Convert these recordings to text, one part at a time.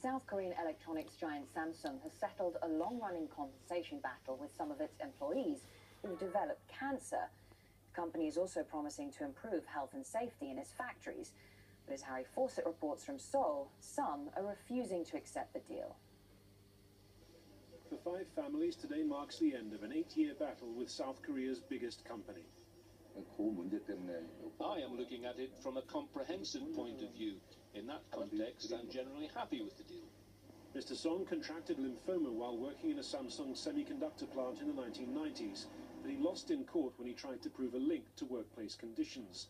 South Korean electronics giant Samsung has settled a long-running compensation battle with some of its employees who've developed cancer. The company is also promising to improve health and safety in its factories. But as Harry Fawcett reports from Seoul, some are refusing to accept the deal. For 5 families, today marks the end of an 8-year battle with South Korea's biggest company. I am looking at it from a comprehensive point of view. In that context, I'm generally happy with the deal. Mr. Song contracted lymphoma while working in a Samsung semiconductor plant in the 1990s, but he lost in court when he tried to prove a link to workplace conditions.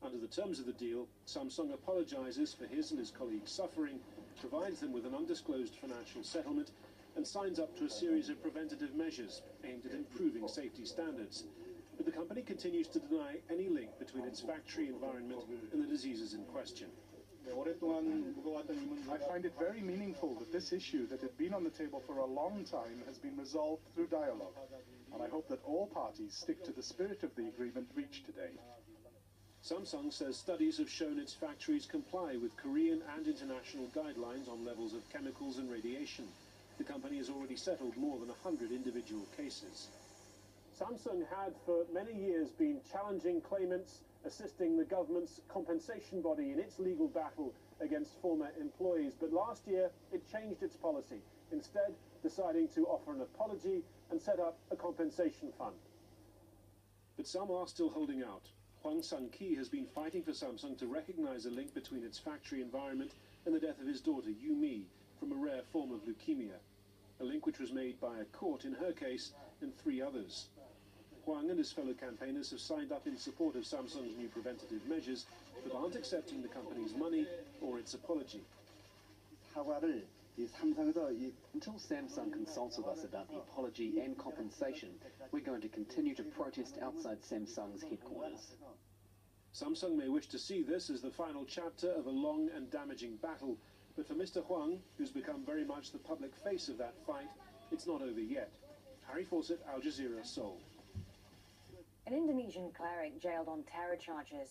Under the terms of the deal, Samsung apologizes for his and his colleagues' suffering, provides them with an undisclosed financial settlement, and signs up to a series of preventative measures aimed at improving safety standards. But the company continues to deny any link between its factory environment and the diseases in question. I find it very meaningful that this issue that had been on the table for a long time has been resolved through dialogue, and I hope that all parties stick to the spirit of the agreement reached today. Samsung says studies have shown its factories comply with Korean and international guidelines on levels of chemicals and radiation. The company has already settled more than 100 individual cases. Samsung had for many years been challenging claimants, assisting the government's compensation body in its legal battle against former employees. But last year, it changed its policy, instead deciding to offer an apology and set up a compensation fund. But some are still holding out. Hwang Sun-ki has been fighting for Samsung to recognize a link between its factory environment and the death of his daughter, Yu-mi, from a rare form of leukemia. A link which was made by a court in her case and 3 others. Hwang and his fellow campaigners have signed up in support of Samsung's new preventative measures, but aren't accepting the company's money or its apology. Until Samsung consults with us about the apology and compensation, we're going to continue to protest outside Samsung's headquarters. Samsung may wish to see this as the final chapter of a long and damaging battle, but for Mr. Hwang, who's become very much the public face of that fight, it's not over yet. Harry Fawcett, Al Jazeera, Seoul. An Indonesian cleric jailed on terror charges has